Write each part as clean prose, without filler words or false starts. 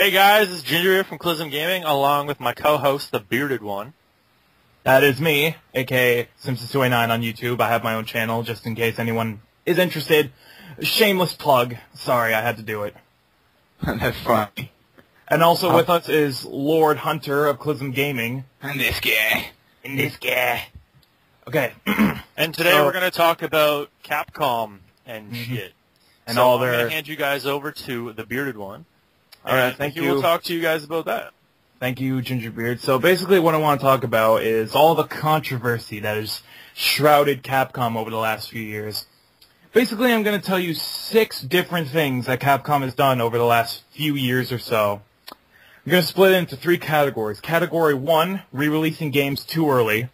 Hey guys, it's Ginger here from Clism Gaming, along with my co-host, the Bearded One. That is me, aka Simpsons289 on YouTube. I have my own channel, just in case anyone is interested. Shameless plug. Sorry, I had to do it. That's funny. And also with us is Lord Hunter of Clism Gaming. And this guy. Okay. And today we're going to talk about Capcom and shit. And so all I'm their... going to hand you guys over to the Bearded One. All right, thank you. We'll talk to you guys about that. Thank you, Gingerbeard. So basically what I want to talk about is all the controversy that has shrouded Capcom over the last few years. Basically, I'm going to tell you 6 different things that Capcom has done over the last few years or so. I'm going to split it into 3 categories. Category 1, re-releasing games too early.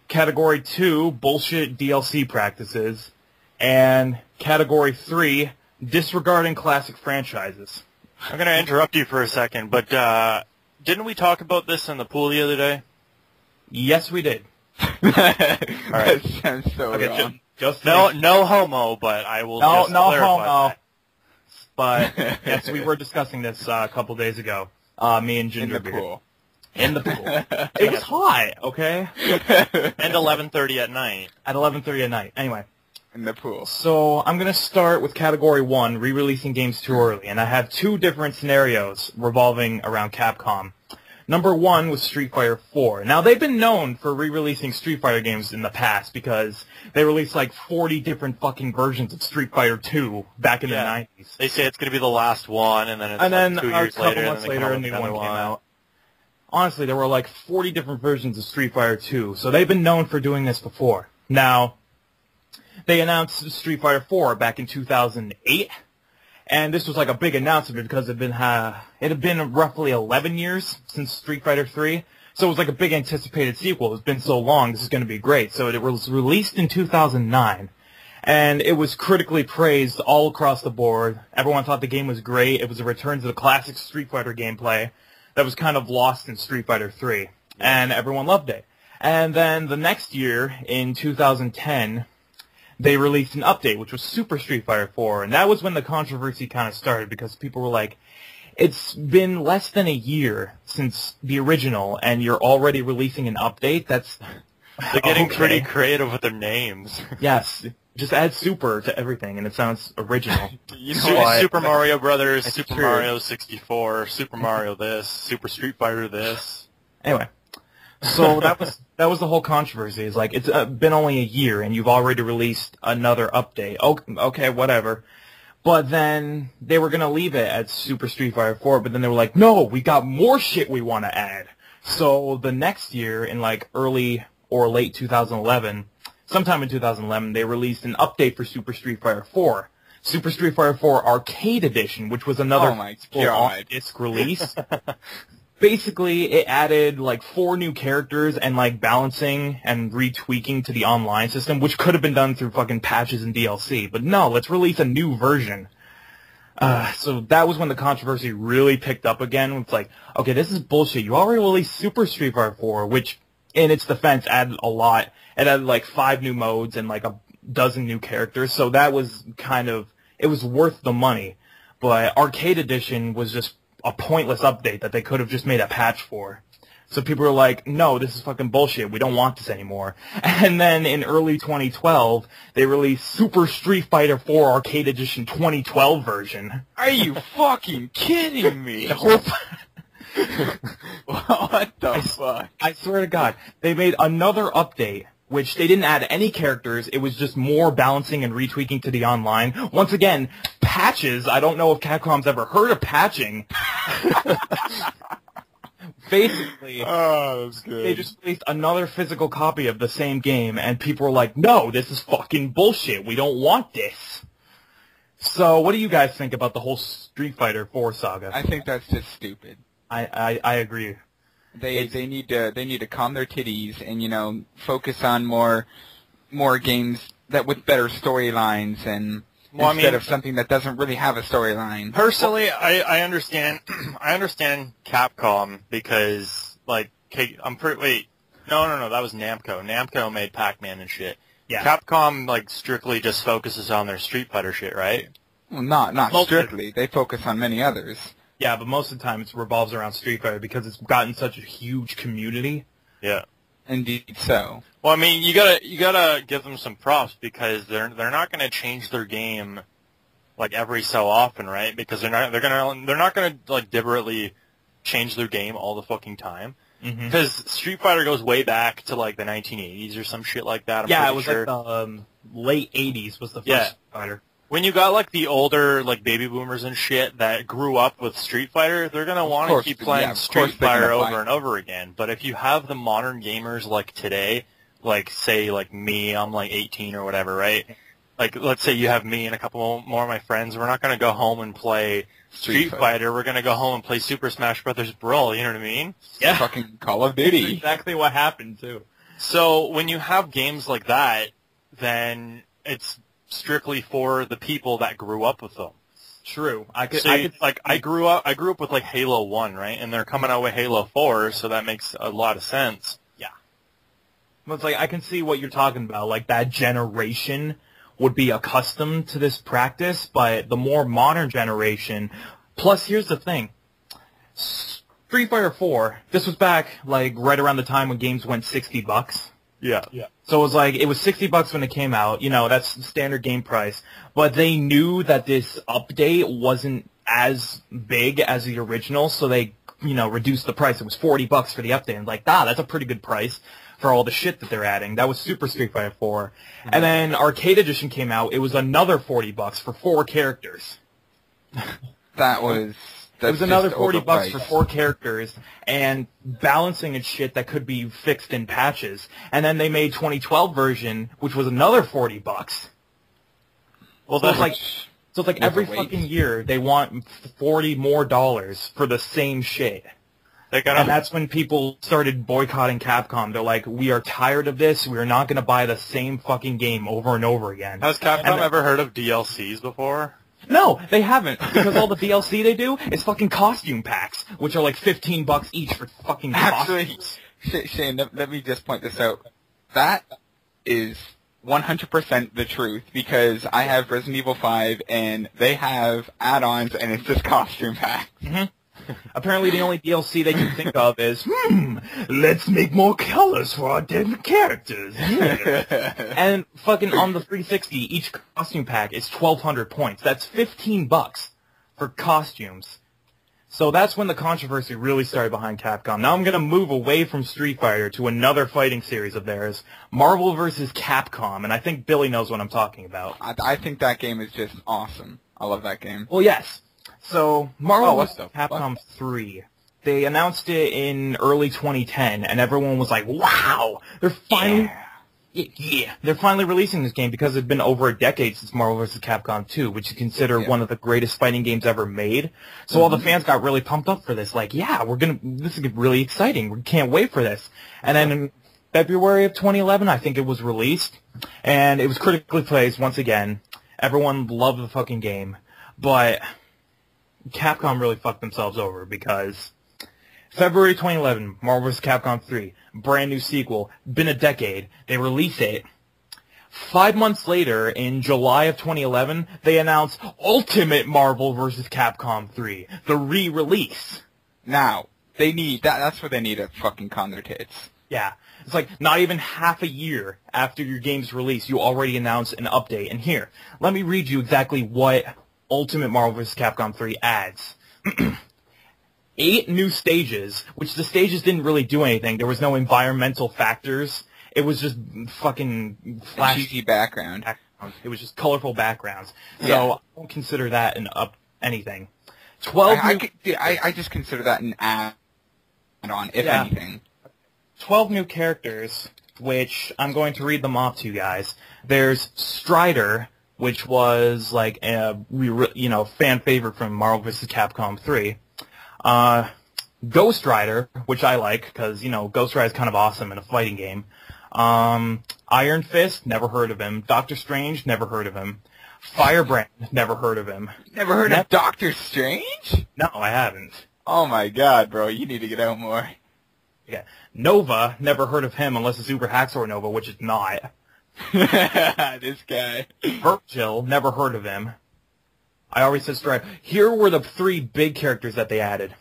Category 2, bullshit DLC practices. And Category 3, disregarding classic franchises. I'm going to interrupt you for a second, but didn't we talk about this in the pool the other day? Yes, we did. That sounds so wrong. Just no homo, but I will just clarify homo. that. But yes, we were discussing this a couple days ago. Me and Gingerbeard. In the pool. In the pool. It was hot, okay? And 11:30 at night. At 11:30 at night. Anyway. In the pool. So I'm going to start with Category 1, re-releasing games too early. And I have 2 different scenarios revolving around Capcom. Number 1 was Street Fighter 4. Now, they've been known for re-releasing Street Fighter games in the past because they released like 40 different fucking versions of Street Fighter 2 back in the 90s. They say it's going to be the last one, and then it's 2 years a couple later, months later, a new one came out. Honestly, there were like 40 different versions of Street Fighter 2, so they've been known for doing this before. Now, they announced Street Fighter 4 back in 2008, and this was like a big announcement because it had been roughly 11 years since Street Fighter 3, so it was like a big anticipated sequel. It's been so long, this is going to be great. So it was released in 2009, and it was critically praised all across the board. Everyone thought the game was great. It was a return to the classic Street Fighter gameplay that was kind of lost in Street Fighter 3, and everyone loved it. And then the next year, in 2010, they released an update, which was Super Street Fighter 4, and that was when the controversy kind of started, because people were like, it's been less than a year since the original, and you're already releasing an update? They're getting pretty creative with their names. Yes, just add Super to everything, and it sounds original. Super Mario Brothers, Super Mario 64, Super Mario this, Super Street Fighter this. Anyway. So that was the whole controversy. It's like, it's been only a year and you've already released another update. Okay, whatever. But then they were going to leave it at Super Street Fighter 4, but then they were like, no, we got more shit we want to add. So the next year, in like early or late 2011, sometime in 2011, they released an update for Super Street Fighter 4. Super Street Fighter 4 Arcade Edition, which was another disc release. Basically, it added like 4 new characters and like balancing and retweaking to the online system, which could have been done through fucking patches and DLC. But no, let's release a new version. So that was when the controversy really picked up again. It's like, okay, this is bullshit. You already released Super Street Fighter 4, which, in its defense, added a lot. It added like 5 new modes and like a dozen new characters. So that was kind of, it was worth the money. But Arcade Edition was just a pointless update that they could have just made a patch for. So people were like, no, this is fucking bullshit. We don't want this anymore. And then in early 2012, they released Super Street Fighter 4 Arcade Edition 2012 version. Are you fucking kidding me? What the fuck? I swear to God. They made another update, which they didn't add any characters. It was just more balancing and retweaking to the online. Once again, patches. I don't know if Capcom's ever heard of patching. Basically, that's good. They just released another physical copy of the same game, and people were like, no, this is fucking bullshit. We don't want this. So what do you guys think about the whole Street Fighter 4 saga? I think that's just stupid. I agree. They need to calm their titties and focus on more games that with better storylines and instead of something that doesn't really have a storyline. Personally, I understand Capcom because like I'm pretty wait no that was Namco. Namco made Pac-Man and shit. Yeah. Capcom like strictly just focuses on their Street Fighter shit, right? Well, not strictly. They focus on many others. Yeah, but most of the time it revolves around Street Fighter because it's gotten such a huge community. Yeah. Indeed so. Well, I mean, you gotta give them some props because they're not gonna change their game like every so often, right? Because they're not gonna like deliberately change their game all the fucking time. Because Street Fighter goes way back to like the 1980s or some shit like that. It was like the late 80s was the first Street Fighter. When you got like the older like baby boomers and shit that grew up with Street Fighter, they're gonna want to keep playing Street Fighter over and over again. But if you have the modern gamers like today, like say like me, I'm like 18 or whatever, right? Like let's say you have me and a couple more of my friends, we're not gonna go home and play Street Fighter. We're gonna go home and play Super Smash Brothers Brawl. You know what I mean? Yeah. Fucking Call of Duty. That's exactly what happened too. So when you have games like that, then it's strictly for the people that grew up with them. True. I grew up with like Halo 1, right? And they're coming out with Halo 4, so that makes a lot of sense. Yeah. Well, it's like I can see what you're talking about. Like that generation would be accustomed to this practice, but the more modern generation. Plus, here's the thing: Street Fighter 4. This was back like right around the time when games went $60. Yeah. So it was $60 when it came out. You know, that's the standard game price. But they knew that this update wasn't as big as the original, so they, reduced the price. It was $40 for the update. And that's a pretty good price for all the shit that they're adding. That was Super Street Fighter 4. Mm-hmm. And then Arcade Edition came out. It was another $40 for 4 characters. It was another $40 for 4 characters and balancing and shit that could be fixed in patches. And then they made 2012 version, which was another $40. Well, so it's like every fucking year they want $40 more for the same shit. And that's when people started boycotting Capcom. They're like, we are tired of this. We are not going to buy the same fucking game over and over again. Has Capcom ever heard of DLCs before? No, they haven't, because all the DLC they do is fucking costume packs, which are like $15 each for fucking costumes. Actually, Shane, let me just point this out. That is 100% the truth, because I have Resident Evil 5, and they have add-ons, and it's just costume packs. Mm-hmm. Apparently the only DLC they can think of is, let's make more colors for our different characters. Yeah. And fucking on the 360, each costume pack is 1,200 points. That's $15 for costumes. So that's when the controversy really started behind Capcom. Now I'm going to move away from Street Fighter to another fighting series of theirs, Marvel vs. Capcom, and I think Billy knows what I'm talking about. I think that game is just awesome. I love that game. Well, yes. So, Marvel vs. Capcom 3, they announced it in early 2010, and everyone was like, wow, they're finally... Yeah, they're finally releasing this game because it's been over a decade since Marvel vs. Capcom 2, which is considered one of the greatest fighting games ever made. So all the fans got really pumped up for this, like, yeah, this is really exciting, we can't wait for this. And then in February of 2011, I think it was released, and it was critically praised once again. Everyone loved the fucking game, but... Capcom really fucked themselves over because February 2011, Marvel vs. Capcom 3, brand new sequel, been a decade, they release it. 5 months later, in July of 2011, they announce Ultimate Marvel vs. Capcom 3, the re-release. Now, they need, that's where they need to fucking con their tits. Yeah. It's like not even half a year after your game's release, you already announce an update. And here, let me read you exactly what Ultimate Marvel vs. Capcom 3 adds. 8 new stages, which the stages didn't really do anything. There was no environmental factors. It was just fucking cheesy background. It was just colorful backgrounds. So I don't consider that anything. 12 I just consider that an add-on, if anything. 12 new characters, which I'm going to read them off to you guys. There's Strider, which was like a fan favorite from Marvel vs. Capcom 3. Ghost Rider, which I like because Ghost Rider is kind of awesome in a fighting game. Iron Fist, never heard of him. Doctor Strange, never heard of him. Firebrand, never heard of him. Never heard of Doctor Strange? No, I haven't. Oh my god, bro, you need to get out more. Yeah, Nova, never heard of him unless it's Uber Hacksaw Nova, which is not. This guy. Virgil, never heard of him. I already said Strider. Here were the 3 big characters that they added.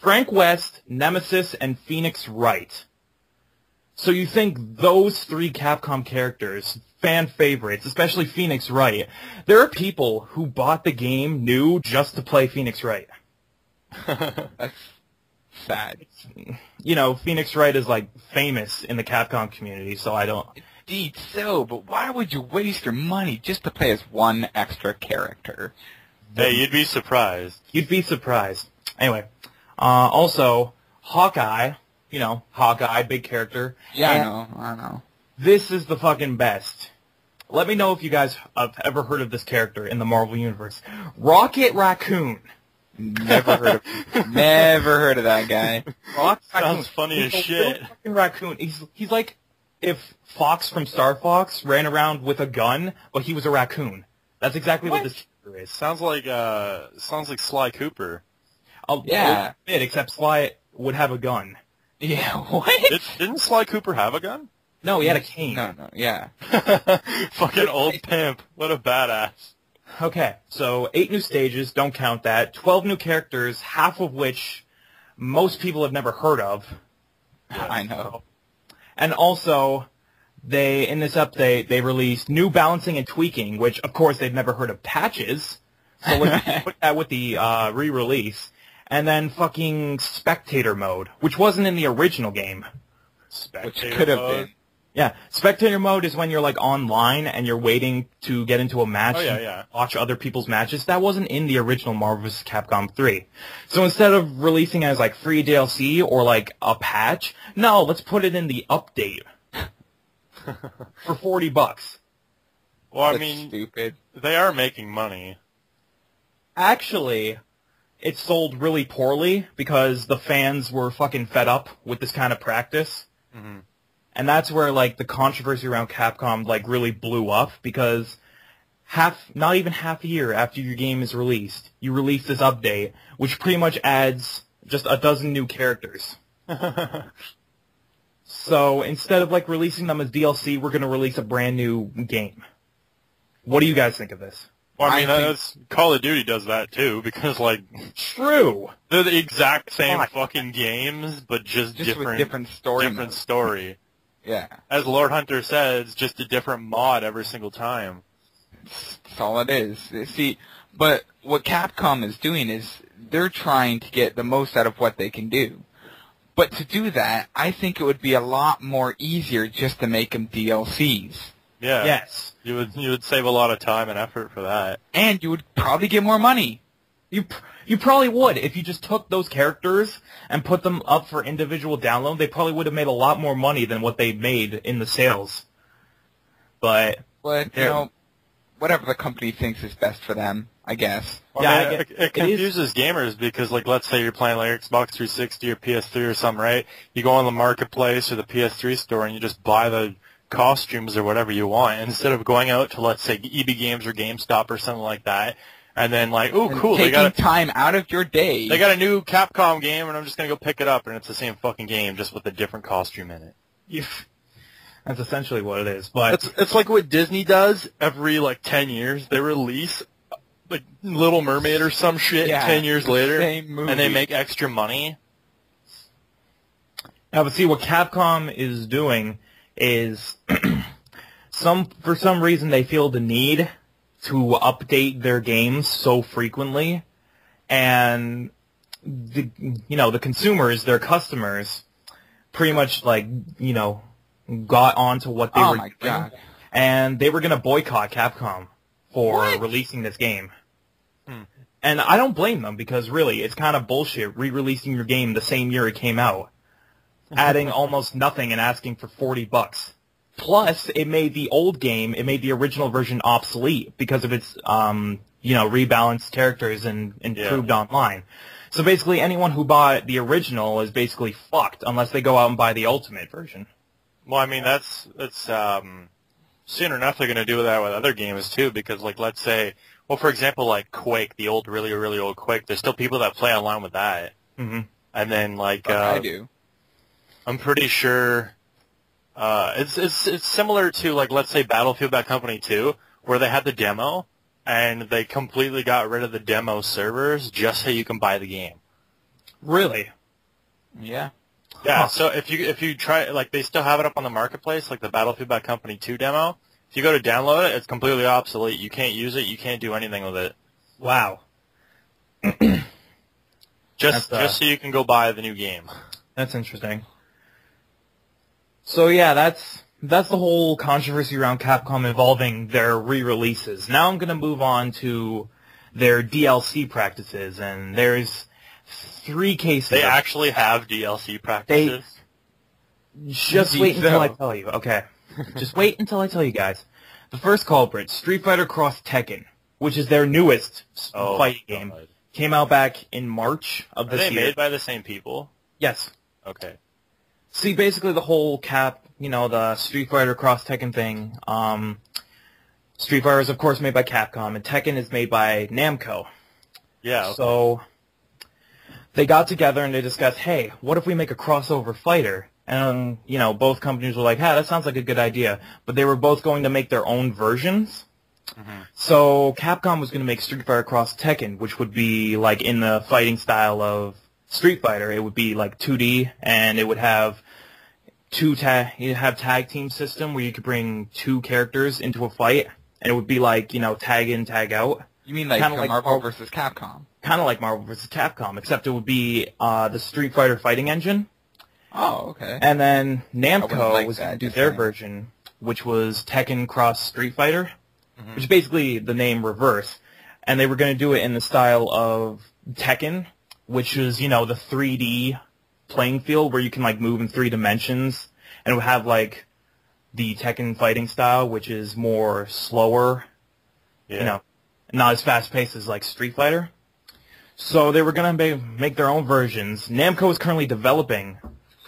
Frank West, Nemesis, and Phoenix Wright. So you think those 3 Capcom characters, fan favorites, especially Phoenix Wright, there are people who bought the game new just to play Phoenix Wright. That's sad. You know, Phoenix Wright is, like, famous in the Capcom community, so I don't... Indeed so, but why would you waste your money just to play as one extra character? Hey, you'd be surprised. You'd be surprised. Anyway, also, Hawkeye, you know, Hawkeye, big character. Yeah, I know. This is the fucking best. Let me know if you guys have ever heard of this character in the Marvel Universe. Rocket Raccoon. Never heard of that guy. Rocket Sounds Raccoon. funny as He's a shit. little fucking raccoon. He's like if Fox from Star Fox ran around with a gun, but he was a raccoon. That's exactly what this character is. Sounds like Sly Cooper. Yeah. Except Sly would have a gun. Yeah, what? Didn't Sly Cooper have a gun? No, he had a cane. No, yeah. Fucking old pimp. What a badass. Okay, so 8 new stages, don't count that. 12 new characters, half of which most people have never heard of. I know. And also, in this update, they released new balancing and tweaking, which, of course, they've never heard of patches. So let's put that with the re-release. And then fucking spectator mode, which wasn't in the original game. Which could have been. Yeah, spectator mode is when you're like online and you're waiting to get into a match and watch other people's matches. That wasn't in the original Marvel vs. Capcom 3. So instead of releasing it as like free DLC or like a patch, no, let's put it in the update for $40. Well, That's I mean, stupid. They are making money. Actually, it sold really poorly because the fans were fucking fed up with this kind of practice. Mm-hmm. And that's where, like, the controversy around Capcom, like, really blew up, because not even half a year after your game is released, you release this update, which pretty much adds just a dozen new characters. So, instead of, like, releasing them as DLC, we're gonna release a brand new game. What do you guys think of this? Well, I mean, Call of Duty does that, too, because, like... True! They're the exact same fucking games, but just different... with different story. Different story. Yeah. As Lord Hunter says, just a different mod every single time. That's all it is. See, but what Capcom is doing is they're trying to get the most out of what they can do. But to do that, I think it would be a lot more easier just to make them DLCs. Yeah. Yes. You would save a lot of time and effort for that. And you would probably get more money. You probably would. If you just took those characters and put them up for individual download, they probably would have made a lot more money than what they made in the sales. But you know, whatever the company thinks is best for them, I guess. Well, yeah, I mean, it confuses gamers because, like, let's say you're playing like Xbox 360 or PS3 or something, right? You go on the marketplace or the PS3 store and you just buy the costumes or whatever you want instead of going out to, let's say, EB Games or GameStop or something like that. And then, like, oh, cool, they got time out of your day. They got a new Capcom game, and I'm just gonna go pick it up, and it's the same fucking game, just with a different costume in it. That's essentially what it is. But it's like what Disney does every, like, 10 years. They release, like, Little Mermaid or some shit 10 years later, and they make extra money. Now, but see, what Capcom is doing is, for some reason, they feel the need to update their games so frequently, and the consumers, their customers, pretty much got onto what they were doing, and they were going to boycott Capcom for releasing this game. And I don't blame them, because really, it's kind of bullshit re-releasing your game the same year it came out, adding almost nothing and asking for $40. Plus, it made the old game, it made the original version obsolete because of its, rebalanced characters and improved online. So basically, anyone who bought the original is basically fucked unless they go out and buy the ultimate version. Well, I mean, that's soon enough they're going to do that with other games too, because, like, let's say, well, for example, like Quake, the old, really, really old Quake, there's still people that play online with that. Mm-hmm. And then, like, I do. I'm pretty sure. It's similar to, like, let's say Battlefield Bad Company 2, where they had the demo, and they completely got rid of the demo servers just so you can buy the game. Really? Yeah. Yeah, huh. So if you try, like, they still have it up on the marketplace, like the Battlefield Bad Company 2 demo. If you go to download it, it's completely obsolete. You can't use it. You can't do anything with it. Wow. just so you can go buy the new game. That's interesting. So yeah, that's the whole controversy around Capcom involving their re-releases. Now I'm going to move on to their DLC practices, and there's 3 cases. They actually have DLC practices? Just wait until I tell you. Okay. Just wait until I tell you guys. The first culprit, Street Fighter Cross Tekken, which is their newest fighting game, came out back in March of this year. Are they made by the same people? Yes. Okay. See, basically the whole the Street Fighter Cross Tekken thing, Street Fighter is, of course, made by Capcom, and Tekken is made by Namco. Yeah, okay. So they got together and they discussed, hey, what if we make a crossover fighter? And, both companies were like, hey, that sounds like a good idea. But they were both going to make their own versions. Mm-hmm. So Capcom was going to make Street Fighter Cross Tekken, which would be, like, in the fighting style of Street Fighter. It would be, like, 2D, and it would have tag team system where you could bring 2 characters into a fight, and it would be like, tag in, tag out. You mean like Marvel vs. Capcom? Kind of like Marvel vs. Capcom, except it would be the Street Fighter fighting engine. Oh, okay. And then Namco was going to do their version, which was Tekken Cross Street Fighter, which is basically the name reverse. And they were going to do it in the style of Tekken, which is, the 3D playing field where you can, like, move in 3 dimensions. And it would have, like, the Tekken fighting style, which is more slower, not as fast-paced as, like, Street Fighter. So they were going to make their own versions. Namco is currently developing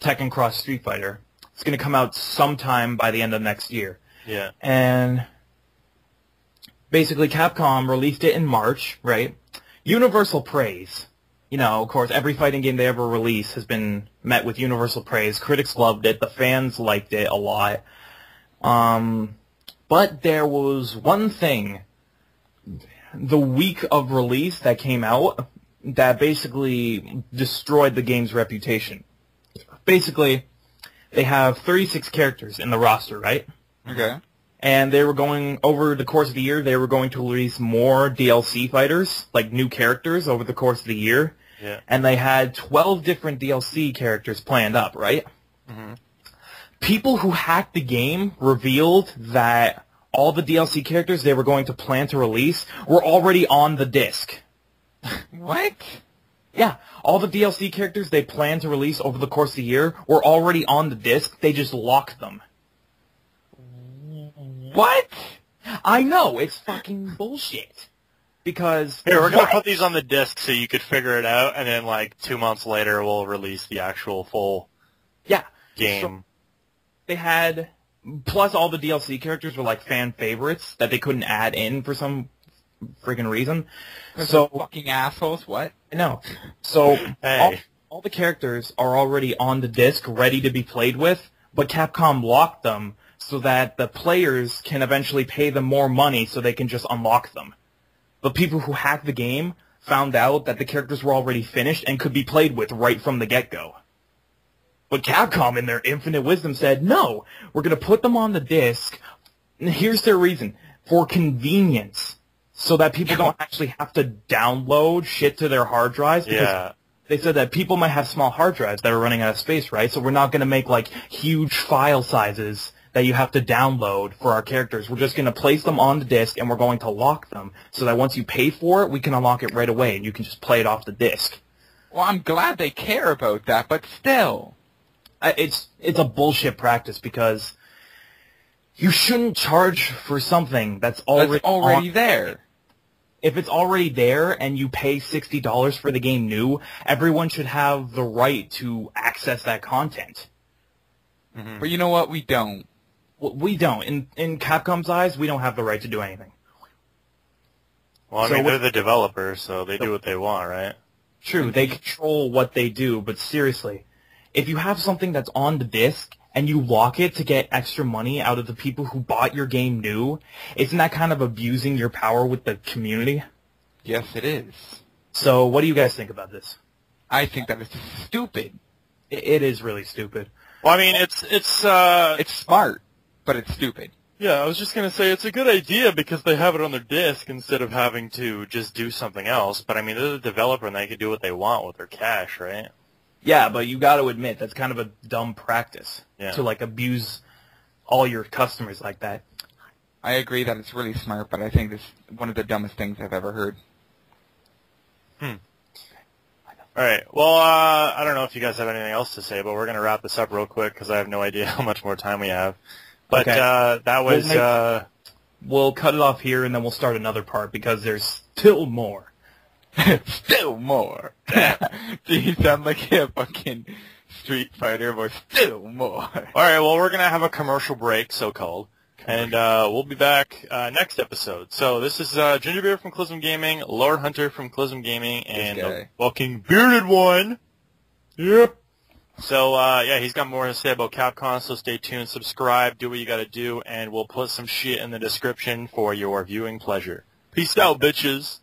Tekken Cross Street Fighter. It's going to come out sometime by the end of next year. Yeah. And basically Capcom released it in March, right? Universal praise. Of course, every fighting game they ever release has been met with universal praise. Critics loved it. The fans liked it a lot. But there was one thing the week of release that came out that basically destroyed the game's reputation. Basically, they have 36 characters in the roster, right? Okay. And they were going, over the course of the year, they were going to release more DLC fighters, like new characters, over the course of the year. Yeah. And they had 12 different DLC characters planned up, right? Mm-hmm. People who hacked the game revealed that all the DLC characters they were going to plan to release were already on the disc. What? Yeah, all the DLC characters they planned to release over the course of the year were already on the disc. They just locked them. What? I know, it's fucking bullshit. Because... Here, we're going to put these on the disc so you could figure it out, and then, like, 2 months later we'll release the actual full game. So they had... Plus all the DLC characters were, like, fan favorites that they couldn't add in for some freaking reason. So fucking assholes, what? No. So hey. all the characters are already on the disc, ready to be played with, but Capcom locked them so that the players can eventually pay them more money so they can just unlock them. But people who hacked the game found out that the characters were already finished and could be played with right from the get-go. But Capcom, in their infinite wisdom, said, no, we're going to put them on the disc. And here's their reason. For convenience. So that people don't actually have to download shit to their hard drives. Because they said that people might have small hard drives that are running out of space, right? So we're not going to make, like, huge file sizes that you have to download for our characters. We're just going to place them on the disc, and we're going to lock them. So that once you pay for it, we can unlock it right away, and you can just play it off the disc. Well, I'm glad they care about that, but still. It's a bullshit practice because you shouldn't charge for something that's already there. If it's already there and you pay $60 for the game new, everyone should have the right to access that content. Mm-hmm. But you know what? We don't. We don't. In Capcom's eyes, we don't have the right to do anything. Well, I mean, they're the developers, so they do what they want, right? True, they control what they do, but seriously, if you have something that's on the disc and you lock it to get extra money out of the people who bought your game new, isn't that kind of abusing your power with the community? Yes, it is. So what do you guys think about this? I think that it's stupid. It is really stupid. Well, I mean, it's smart, but it's stupid. Yeah, I was just going to say it's a good idea because they have it on their disc instead of having to just do something else. But, I mean, they're the developer and they can do what they want with their cash, right? Yeah, but you got to admit that's kind of a dumb practice to, like, abuse all your customers like that. I agree that it's really smart, but I think it's one of the dumbest things I've ever heard. All right. Well, I don't know if you guys have anything else to say, but we're going to wrap this up real quick because I have no idea how much more time we have. But that was... We'll cut it off here, and then we'll start another part because there's still more. Still more. Do you sound like a fucking Street Fighter voice? Still more. All right. Well, we're going to have a commercial break, so-called. And we'll be back next episode. So this is Gingerbeard from Clism Gaming, Lord Hunter from Clism Gaming, and the fucking bearded one. Yep. So, yeah, he's got more to say about Capcom, so stay tuned, subscribe, do what you gotta do, and we'll put some shit in the description for your viewing pleasure. Peace out, bitches.